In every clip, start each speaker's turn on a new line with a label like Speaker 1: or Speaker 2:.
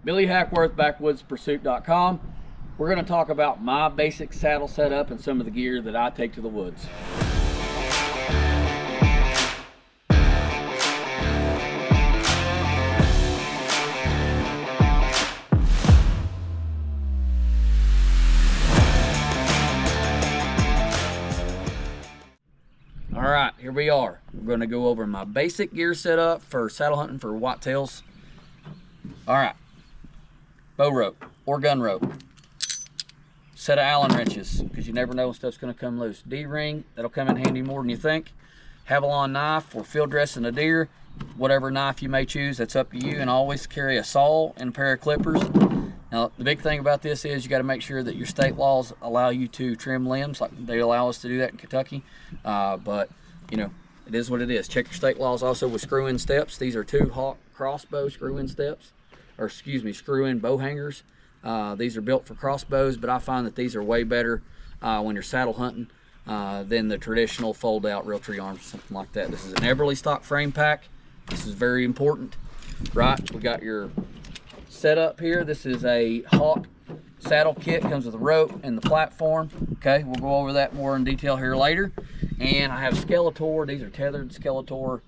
Speaker 1: Billy Hackworth, BackwoodsPursuit.com. We're going to talk about my basic saddle setup and some of the gear that I take to the woods. All right, here we are. We're going to go over my basic gear setup for saddle hunting for whitetails. All right, bow rope or gun rope, set of Allen wrenches because you never know when stuff's going to come loose. D-ring, that'll come in handy more than you think. Havalon knife for field dressing a deer. Whatever knife you may choose, that's up to you. And always carry a saw and a pair of clippers. Now, the big thing about this is you got to make sure that your state laws allow you to trim limbs, like they allow us to do that in Kentucky. But, you know, it is what it is. Check your state laws also with screw-in steps. These are two Hawk crossbow screw-in steps, or excuse me, screw-in bow hangers. These are built for crossbows, but I find that these are way better when you're saddle hunting than the traditional fold-out Realtree arms, something like that. This is an Eberly stock frame pack. This is very important, right? We got your setup here. This is a Hawk saddle kit, comes with a rope and the platform. Okay, we'll go over that more in detail here later. And I have Skeletor. These are tethered Skeletor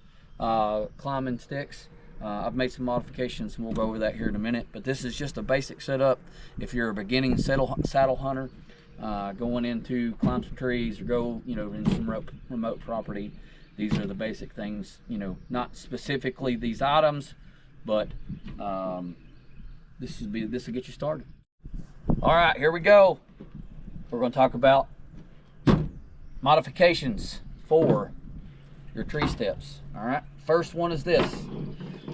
Speaker 1: climbing sticks. I've made some modifications and we'll go over that here in a minute, but this is just a basic setup if you're a beginning saddle hunter going in to climb some trees or go, you know, in some remote property. These are the basic things, you know, not specifically these items, but this will get you started. All right, here we go. We're going to talk about modifications for your tree steps. All right, first one is this.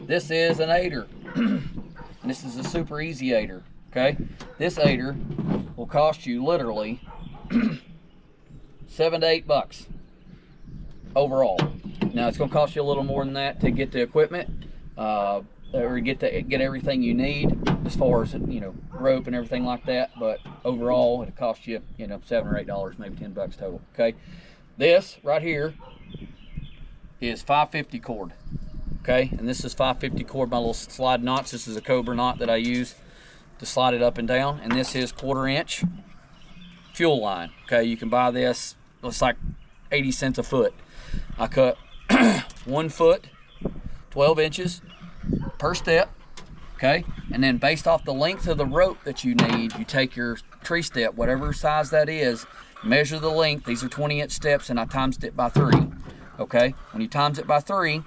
Speaker 1: This is an aider, and this is a super easy aider. Okay, this aider will cost you literally $7 to $8 overall. Now it's going to cost you a little more than that to get the equipment or get everything you need as far as, you know, rope and everything like that. But overall, it'll cost you, you know, $7 or $8, maybe $10 total. Okay, this right here is 550 cord. Okay, and this is 550 cord, my little slide knots. This is a Cobra knot that I use to slide it up and down, and this is 1/4 inch fuel line. Okay, you can buy this. It's like 80 cents a foot. I cut 1 foot, 12 inches per step. Okay, and then based off the length of the rope that you need, you take your tree step, whatever size that is, measure the length. These are 20-inch steps, and I times it by 3. Okay, when you times it by 3,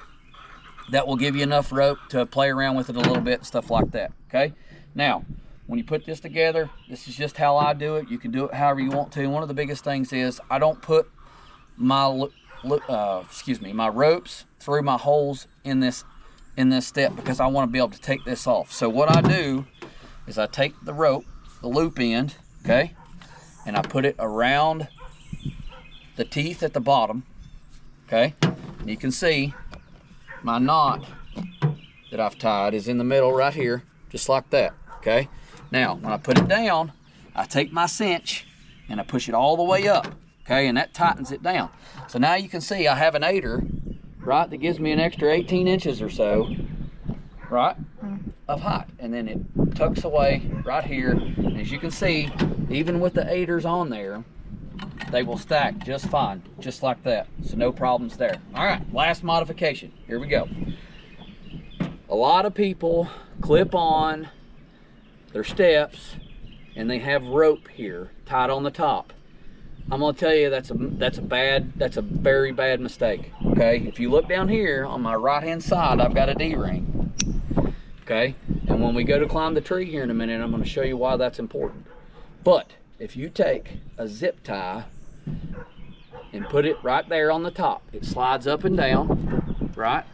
Speaker 1: that will give you enough rope to play around with it a little bit and stuff like that. Okay, now when you put this together, this is just how I do it. You can do it however you want to. One of the biggest things is I don't put my my ropes through my holes in this step because I want to be able to take this off. So what I do is I take the rope, the loop end, okay, and I put it around the teeth at the bottom. Okay, and you can see my knot that I've tied is in the middle right here, just like that. Okay, now when I put it down, I take my cinch and I push it all the way up. Okay, and that tightens it down. So now you can see I have an aider, right, that gives me an extra 18 inches or so, right, of height. And then it tucks away right here. And as you can see, even with the aiders on there, they will stack just fine, just like that. So no problems there. All right, last modification. Here we go. A lot of people clip on their steps and they have rope here tied on the top. I'm gonna tell you that's a very bad mistake. Okay, if you look down here on my right hand side, I've got a D-ring. Okay, and when we go to climb the tree here in a minute, I'm gonna show you why that's important. But if you take a zip tie and put it right there on the top, it slides up and down, right?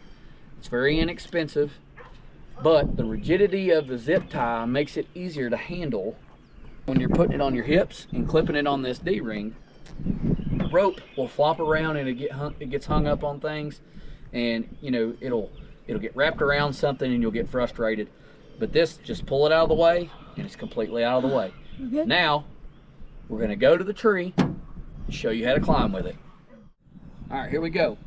Speaker 1: It's very inexpensive, but the rigidity of the zip tie makes it easier to handle when you're putting it on your hips and clipping it on this D-ring. Rope will flop around and it gets hung up on things, and you know it'll get wrapped around something and you'll get frustrated. But this, just pull it out of the way and it's completely out of the way. Okay. Now we're going to go to the tree and show you how to climb with it. All right, here we go.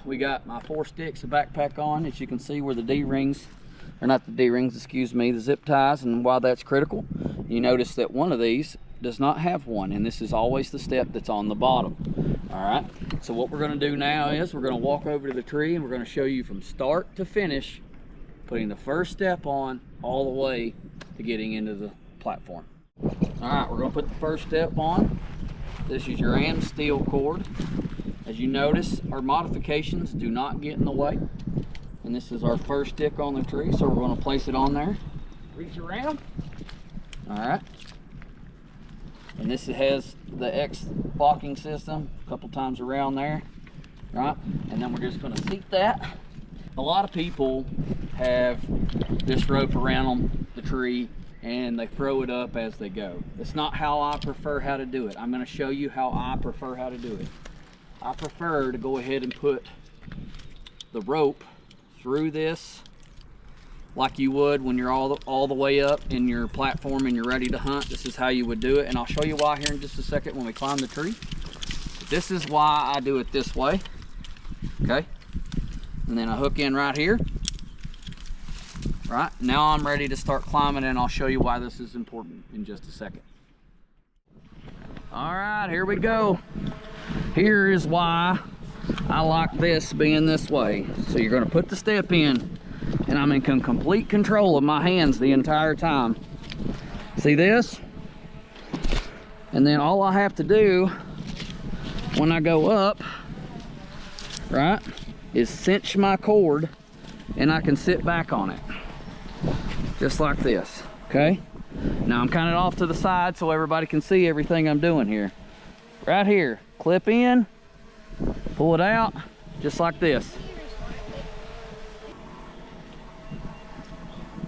Speaker 1: We got my 4 sticks of backpack on, as you can see where the D-rings or not the D-rings, excuse me, the zip ties. And why that's critical, you notice that one of these does not have one, and this is always the step that's on the bottom. All right, so what we're going to do now is we're going to walk over to the tree and we're going to show you from start to finish, putting the first step on all the way to getting into the platform. All right, we're going to put the first step on. This is your AmSteel cord. As you notice, our modifications do not get in the way. And this is our first stick on the tree, so we're going to place it on there. Reach around. All right. And this has the X locking system a couple times around there. Right? And then we're just going to seat that. A lot of people have this rope around the tree and they throw it up as they go. It's not how I prefer how to do it. I'm going to show you how I prefer how to do it. I prefer to go ahead and put the rope through this like you would when you're all the way up in your platform and you're ready to hunt. This is how you would do it, and I'll show you why here in just a second when we climb the tree. But this is why I do it this way. Okay, and then I hook in right here. Right, now I'm ready to start climbing, and I'll show you why this is important in just a second. All right, here we go. Here is why I like this being this way. So you're going to put the step in, and I'm in complete control of my hands the entire time. See this? And then all I have to do when I go up, right, is cinch my cord, and I can sit back on it. Just like this, okay? Now I'm kind of off to the side so everybody can see everything I'm doing here. Right here, clip in, pull it out, just like this.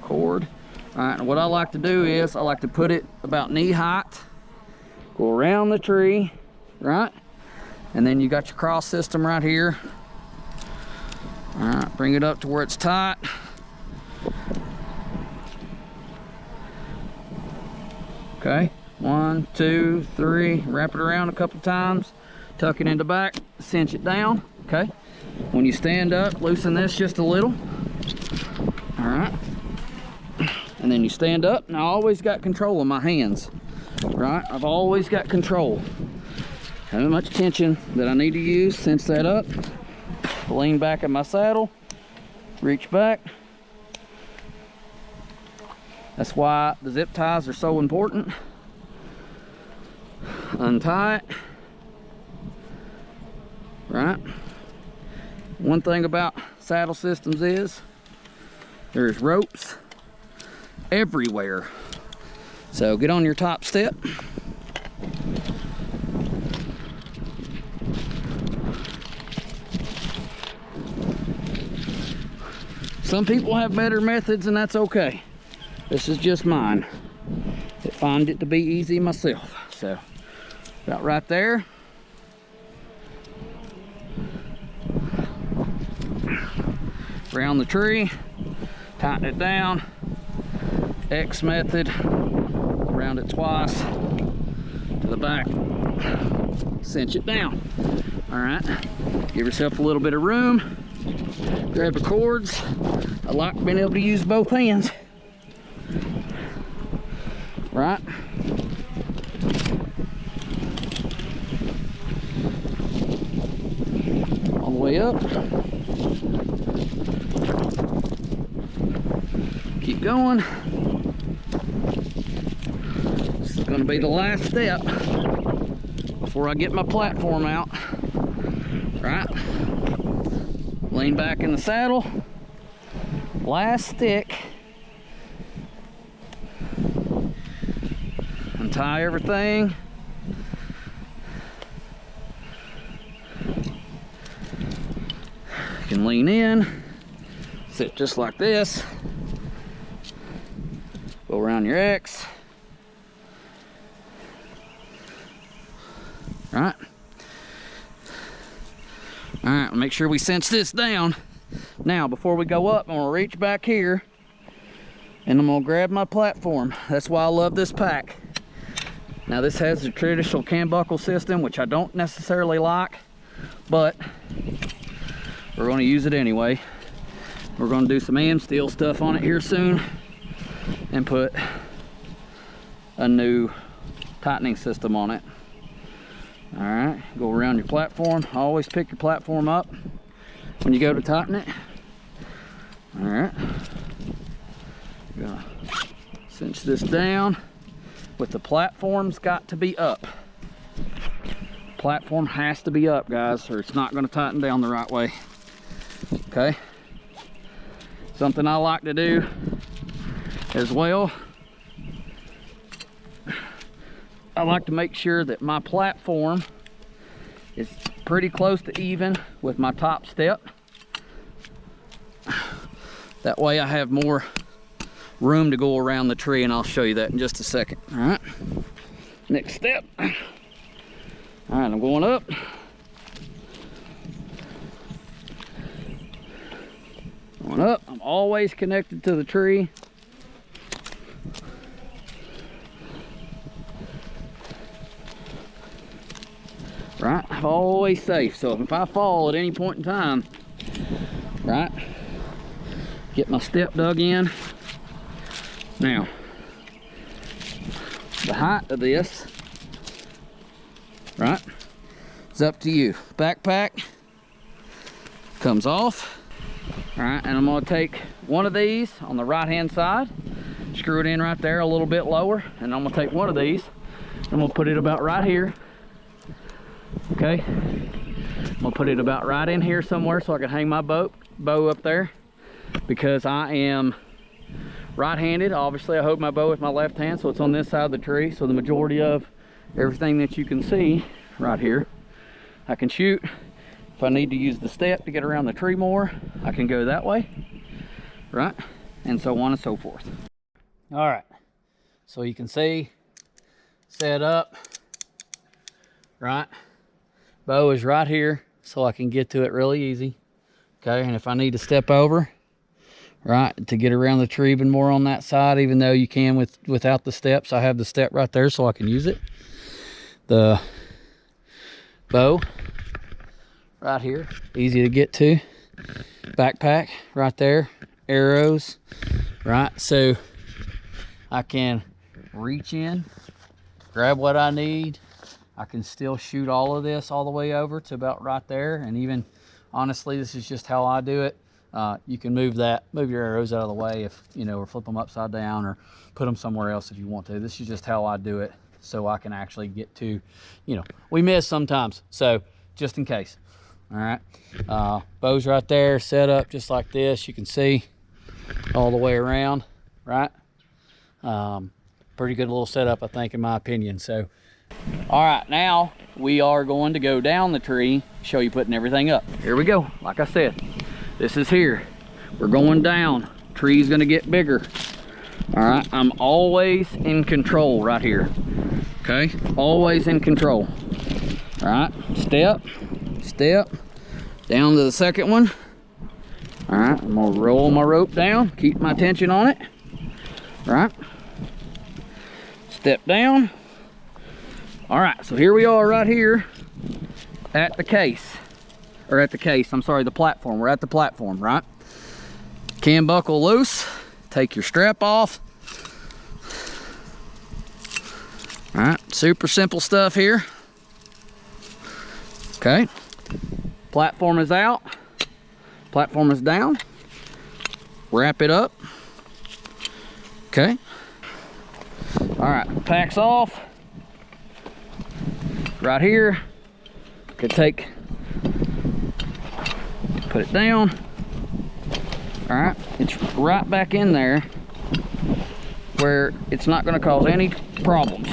Speaker 1: Cord. All right, and what I like to do is I like to put it about knee height, go around the tree, right? And then you got your cross system right here. All right, bring it up to where it's tight. Okay, 1, 2, 3, wrap it around a couple times, tuck it in the back, cinch it down. Okay, when you stand up, loosen this just a little. All right, and then you stand up, and I always got control of my hands. Right, I've always got control. How much tension that I need to use, cinch that up, lean back in my saddle, reach back. That's why the zip ties are so important. Untie it. Right? One thing about saddle systems is there's ropes everywhere. So get on your top step. Some people have better methods, and that's okay. This is just mine. I find it to be easy myself. So, about right there. Around the tree, tighten it down. X method, round it twice to the back, cinch it down. All right, give yourself a little bit of room. Grab the cords. I like being able to use both hands. Right? All the way up. Keep going. This is going to be the last step before I get my platform out. Right? Lean back in the saddle. Last stick. Untie everything. You can lean in, sit just like this. Go around your X. Right. All right, make sure we cinch this down. Now, before we go up, I'm gonna reach back here and I'm gonna grab my platform. That's why I love this pack. Now, this has the traditional cam buckle system, which I don't necessarily like, but we're gonna use it anyway. We're going to do some Amsteel stuff on it here soon and put a new tightening system on it. All right, go around your platform. Always pick your platform up when you go to tighten it. All right, gonna cinch this down. With the platform's got to be up. Platform has to be up, guys, or it's not going to tighten down the right way. Okay. Something I like to do as well, I like to make sure that my platform is pretty close to even with my top step. That way I have more room to go around the tree, and I'll show you that in just a second. All right, next step. All right, I'm going up. Going up, I'm always connected to the tree. Right, I'm always safe. So if I fall at any point in time, right, get my step dug in. Now, the height of this, right, it's up to you. Backpack comes off. All right, and I'm gonna take one of these on the right hand side, screw it in right there a little bit lower, and I'm gonna take one of these and I'm gonna put it about right here. Okay, I'm gonna put it about right in here somewhere so I can hang my bow up there, because I am right-handed. Obviously I hold my bow with my left hand, so it's on this side of the tree, so the majority of everything that you can see right here I can shoot. If I need to use the step to get around the tree more, I can go that way, right, and so on and so forth. All right, so you can see, set up, right, bow is right here, so I can get to it really easy. Okay, and if I need to step over, right, to get around the tree even more on that side, even though you can without the steps, I have the step right there so I can use it. The bow right here, easy to get to. Backpack right there, arrows, right, so I can reach in, grab what I need. I can still shoot all of this all the way over to about right there, and even honestly, this is just how I do it. You can move your arrows out of the way if you know, or flip them upside down, or put them somewhere else if you want to. This is just how I do it, so I can actually get to, you know, we miss sometimes, so just in case. All right, bow's right there, set up just like this. You can see all the way around, right? Pretty good little setup, I think, in my opinion. So, all right, now we are going to go down the tree, show you putting everything up. Here we go. Like I said, this is here. We're going down. Tree's gonna get bigger. All right, I'm always in control right here. Okay, always in control. All right, step, step, down to the second one. All right, I'm gonna roll my rope down, keep my tension on it. All right, step down. All right, so here we are right here at the case, or at the case, I'm sorry, the platform. We're at the platform, right? Cam buckle loose, take your strap off. All right, super simple stuff here. Okay, platform is out, platform is down, wrap it up. Okay, all right, pack's off. Right here, could take, put it down. All right, it's right back in there where it's not going to cause any problems.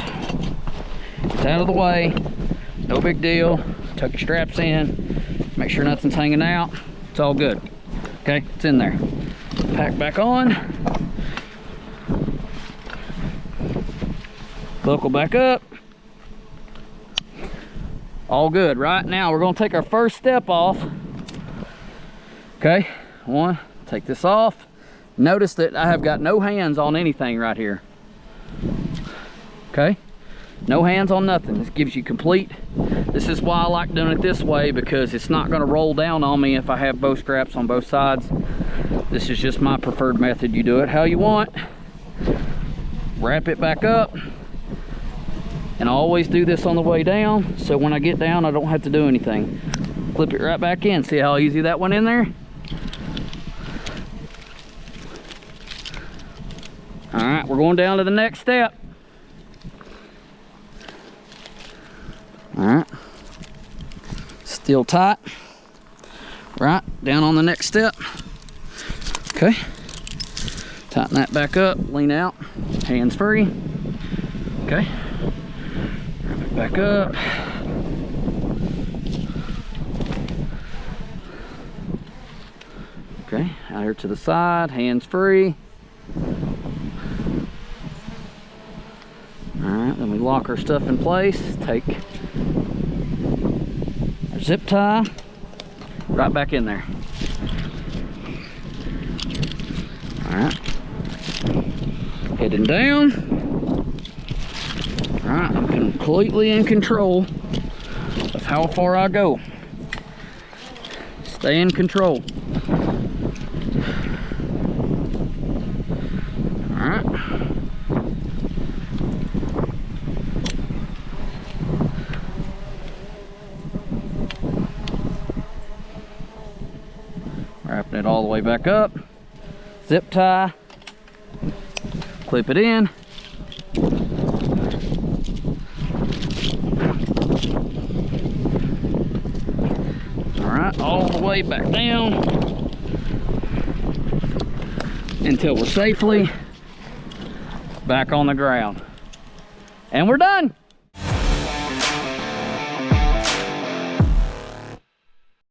Speaker 1: It's out of the way, no big deal. Tuck your straps in, make sure nothing's hanging out. It's all good. Okay, it's in there. Pack back on. Buckle back up. All good. Right now we're going to take our first step off. Okay, one, take this off. Notice that I have got no hands on anything right here. Okay, No hands on nothing. This gives you complete. This is why I like doing it this way, because it's not going to roll down on me if I have bow straps on both sides. This is just my preferred method. You do it how you want. Wrap it back up. And I always do this on the way down, so when I get down, I don't have to do anything. Clip it right back in. See how easy that went in there? All right, we're going down to the next step. All right, still tight. Right, down on the next step. Okay, tighten that back up, lean out, hands free. Okay, wrap it back up. Okay, out here to the side, hands free. All right, then we lock our stuff in place. Take our zip tie right back in there. All right, heading down. All right, I'm completely in control of how far I go. Stay in control. All right. Wrapping it all the way back up. Zip tie. Clip it in. All right, all the way back down until we're safely back on the ground. And we're done.